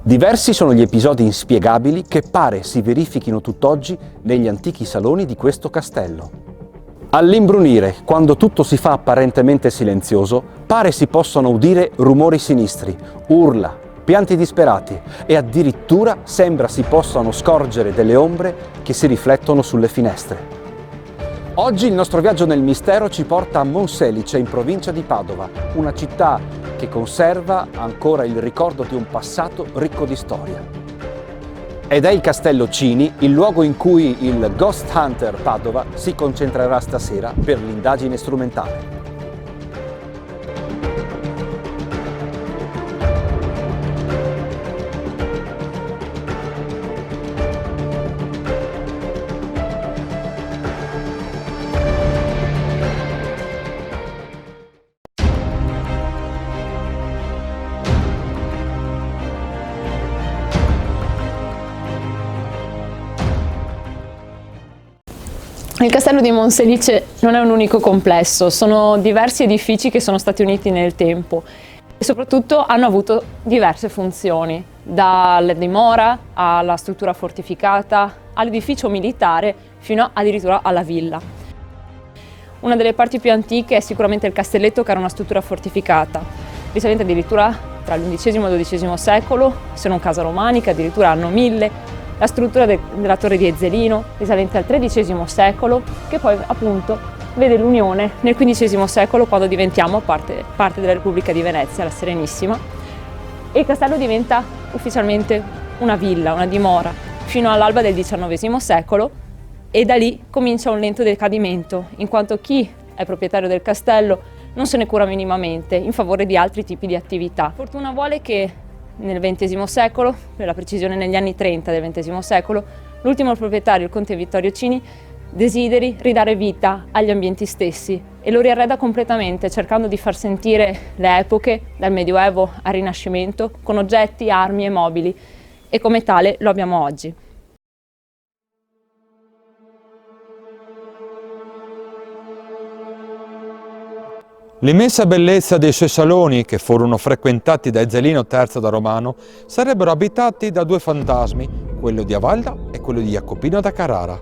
Diversi sono gli episodi inspiegabili che pare si verifichino tutt'oggi negli antichi saloni di questo castello. All'imbrunire, quando tutto si fa apparentemente silenzioso, pare si possano udire rumori sinistri, urla, pianti disperati e addirittura sembra si possano scorgere delle ombre che si riflettono sulle finestre. Oggi il nostro viaggio nel mistero ci porta a Monselice, in provincia di Padova, una città che conserva ancora il ricordo di un passato ricco di storia. Ed è il Castello Cini il luogo in cui il Ghost Hunter Padova si concentrerà stasera per l'indagine strumentale. Il castello di Monselice non è un unico complesso, sono diversi edifici che sono stati uniti nel tempo e soprattutto hanno avuto diverse funzioni, dalla dimora alla struttura fortificata, all'edificio militare fino addirittura alla villa. Una delle parti più antiche è sicuramente il castelletto, che era una struttura fortificata, risalente addirittura tra l'XI e il XII secolo, se non casa romanica, addirittura anno 1000. La struttura della torre di Ezzelino, risalente al XIII secolo, che poi appunto vede l'unione nel XV secolo, quando diventiamo parte della Repubblica di Venezia, la Serenissima, e il castello diventa ufficialmente una villa, una dimora, fino all'alba del XIX secolo, e da lì comincia un lento decadimento, in quanto chi è proprietario del castello non se ne cura minimamente, in favore di altri tipi di attività. Fortuna vuole che nel XX secolo, per la precisione negli anni 30 del XX secolo, l'ultimo proprietario, il conte Vittorio Cini, desideri ridare vita agli ambienti stessi e lo riarreda completamente, cercando di far sentire le epoche, dal Medioevo al Rinascimento, con oggetti, armi e mobili, e come tale lo abbiamo oggi. L'immensa bellezza dei suoi saloni, che furono frequentati da Ezzelino III da Romano, sarebbero abitati da due fantasmi, quello di Avalda e quello di Jacopino da Carrara.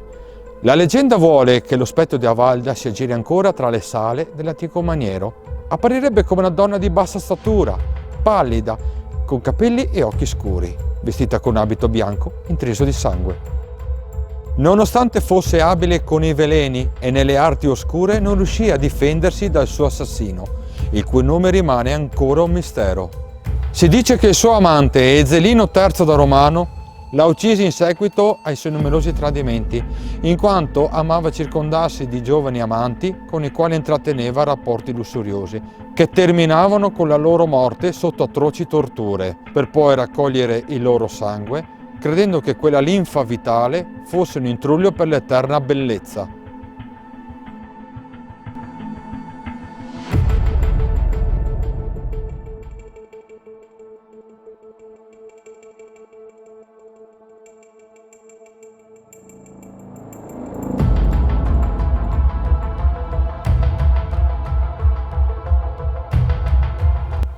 La leggenda vuole che lo spettro di Avalda si aggiri ancora tra le sale dell'antico maniero. Apparirebbe come una donna di bassa statura, pallida, con capelli e occhi scuri, vestita con abito bianco intriso di sangue. Nonostante fosse abile con i veleni e nelle arti oscure, non riuscì a difendersi dal suo assassino, il cui nome rimane ancora un mistero. Si dice che il suo amante, Ezzelino III da Romano, l'ha uccisi in seguito ai suoi numerosi tradimenti, in quanto amava circondarsi di giovani amanti con i quali intratteneva rapporti lussuriosi, che terminavano con la loro morte sotto atroci torture, per poi raccogliere il loro sangue, credendo che quella linfa vitale fosse un intruglio per l'eterna bellezza.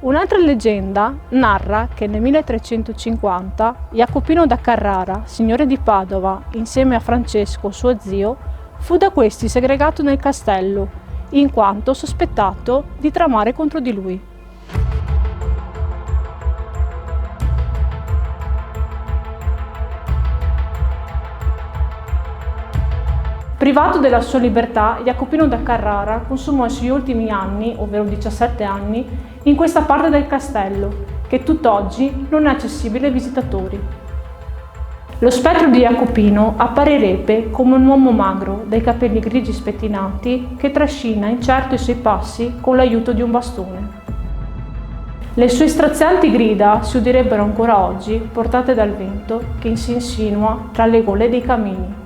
Un'altra leggenda narra che nel 1350 Jacopino da Carrara, signore di Padova, insieme a Francesco, suo zio, fu da questi segregato nel castello, in quanto sospettato di tramare contro di lui. Privato della sua libertà, Jacopino da Carrara consumò i suoi ultimi anni, ovvero 17 anni, in questa parte del castello, che tutt'oggi non è accessibile ai visitatori. Lo spettro di Jacopino apparirebbe come un uomo magro, dai capelli grigi spettinati, che trascina incerto i suoi passi con l'aiuto di un bastone. Le sue strazianti grida si udirebbero ancora oggi, portate dal vento che si insinua tra le gole dei camini.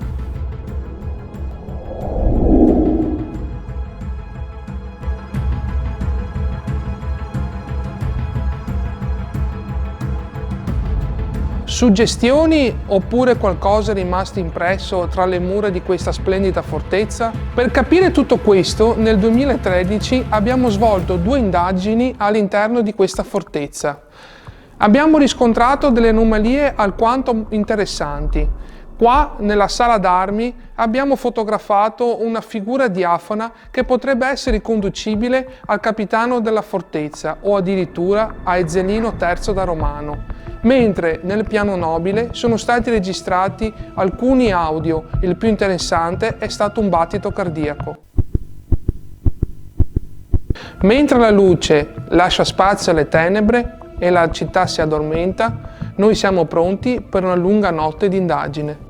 Suggestioni oppure qualcosa è rimasto impresso tra le mura di questa splendida fortezza? Per capire tutto questo, nel 2013 abbiamo svolto 2 indagini all'interno di questa fortezza. Abbiamo riscontrato delle anomalie alquanto interessanti. Qua, nella sala d'armi, abbiamo fotografato una figura diafana che potrebbe essere riconducibile al capitano della fortezza o addirittura a Ezzelino III da Romano, mentre nel piano nobile sono stati registrati alcuni audio. Il più interessante è stato un battito cardiaco. Mentre la luce lascia spazio alle tenebre e la città si addormenta, noi siamo pronti per una lunga notte di indagine.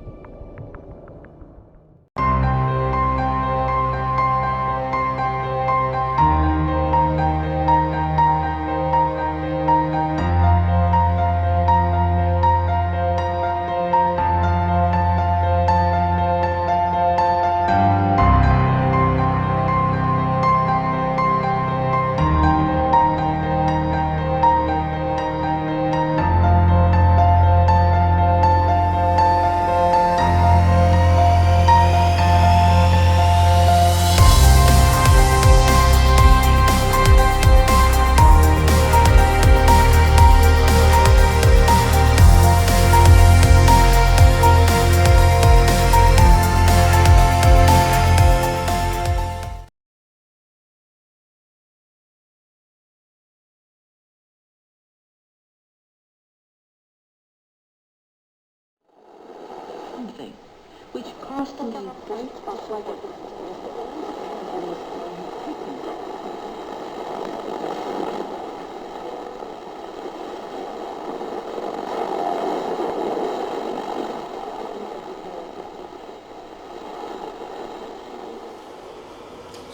Which constantly breaks us like a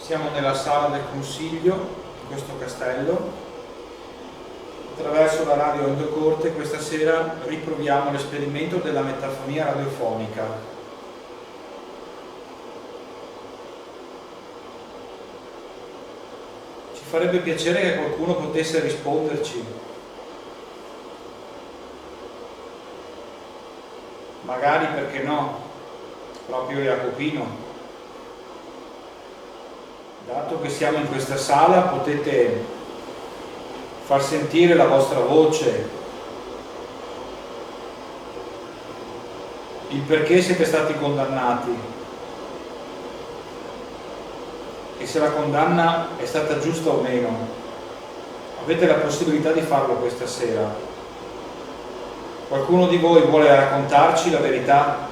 Siamo nella sala del consiglio di questo castello. Attraverso la radio endocorte questa sera riproviamo l'esperimento della metafonia radiofonica. Ci farebbe piacere che qualcuno potesse risponderci. Magari, perché no, proprio Jacopino. Dato che siamo in questa sala, potete far sentire la vostra voce, il perché siete stati condannati e se la condanna è stata giusta o meno. Avete la possibilità di farlo questa sera. Qualcuno di voi vuole raccontarci la verità?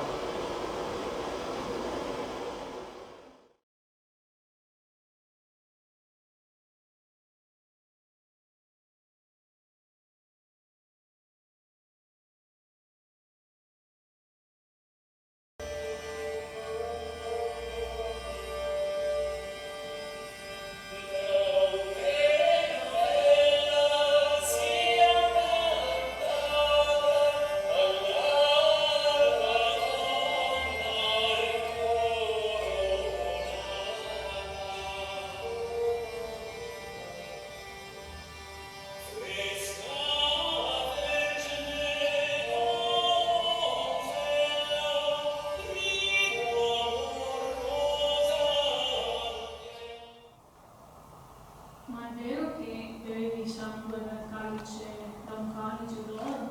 Ma è vero che bevevi sangue da un calice d'oro?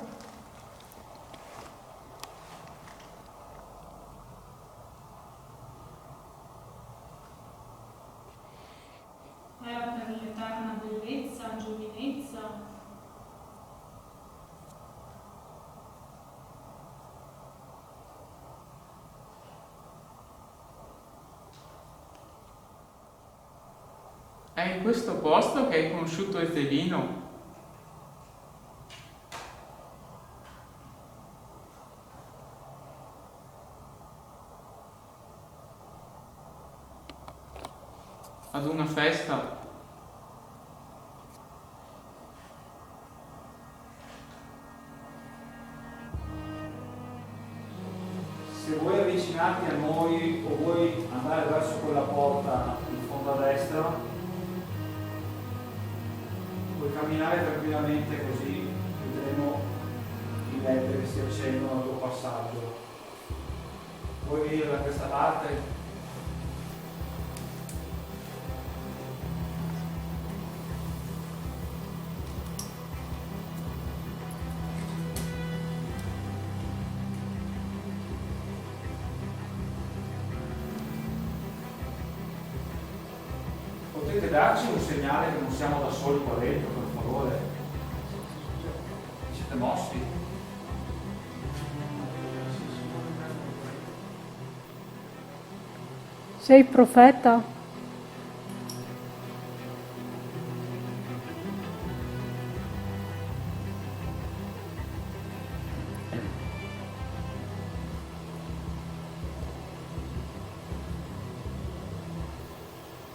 Era per l'eterna bellezza, giovinezza? È in questo posto che hai conosciuto Ezzelino? Ad una festa? Se voi avvicinate a noi o vuoi andare verso quella porta in fondo a destra, puoi camminare tranquillamente, così vedremo i LED che si accendono al tuo passaggio. Vuoi venire da questa parte? Potreste darci un segnale che non siamo da soli qua dentro, per favore? Siete mossi? Sei profeta?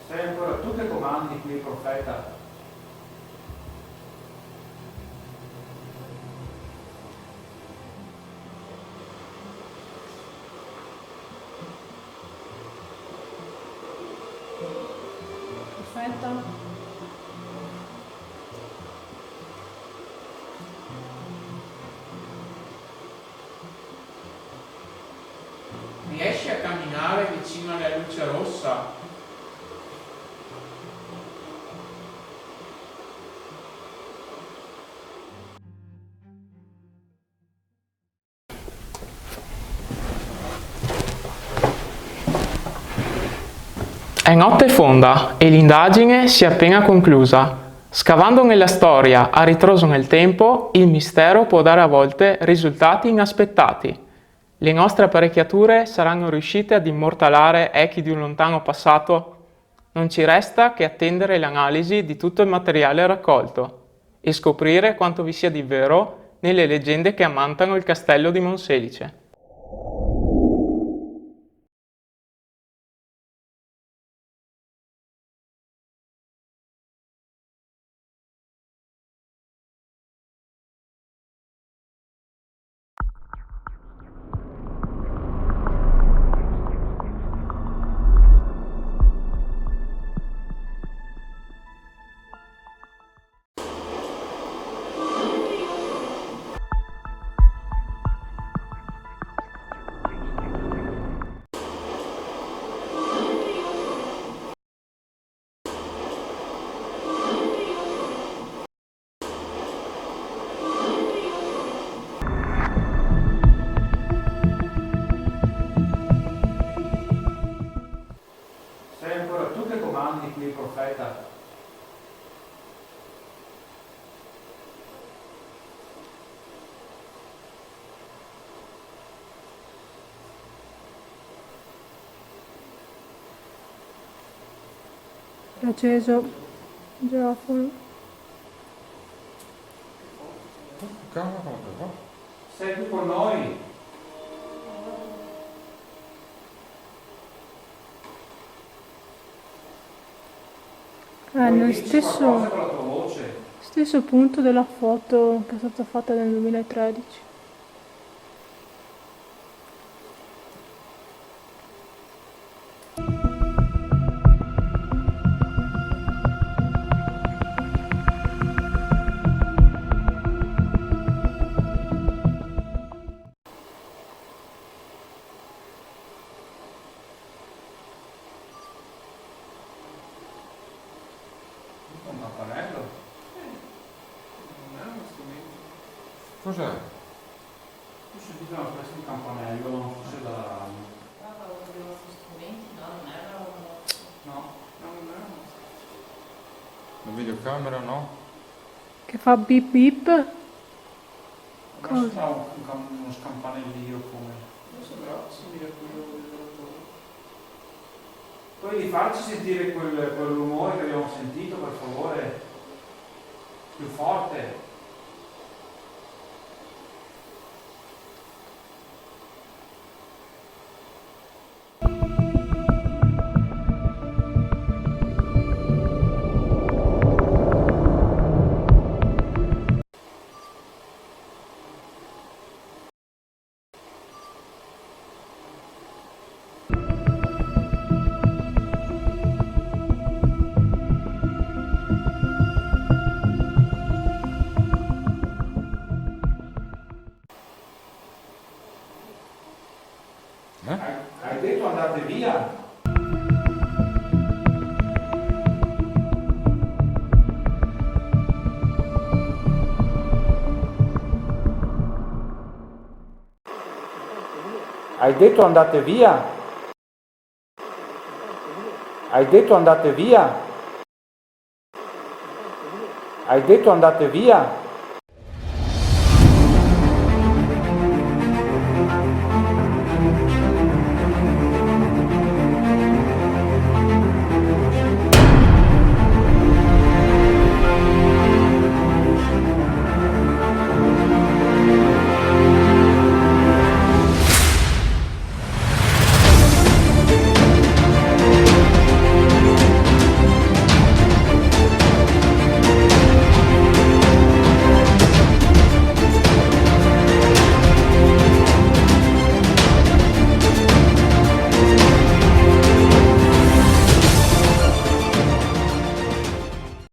Sei ancora tu che comandi qui, profeta? Profeta? Riesci a camminare vicino alla luce rossa? È notte fonda e l'indagine si è appena conclusa. Scavando nella storia a ritroso nel tempo, il mistero può dare a volte risultati inaspettati. Le nostre apparecchiature saranno riuscite ad immortalare echi di un lontano passato? Non ci resta che attendere l'analisi di tutto il materiale raccolto e scoprire quanto vi sia di vero nelle leggende che ammantano il castello di Monselice. Sei ancora tu che comandi qui, profeta? È acceso il girafolo. Sei qui con noi? Nel Dici qualcosa stesso con la tua voce? punto della foto che è stata fatta nel 2013. Un campanello? Non è uno strumento. Cos'è? Ho sentito una specie di campanello, forse da ramo. No. La videocamera no? Che fa bip bip. Non Cosa? sembra uno scampanellio come. Non sembra simile a quello dell'operatore. Puoi di farci sentire quel rumore che abbiamo sentito, per favore? Più forte. Hai detto andate via? Hai detto andate via? Hai detto andate via? Hai detto andate via?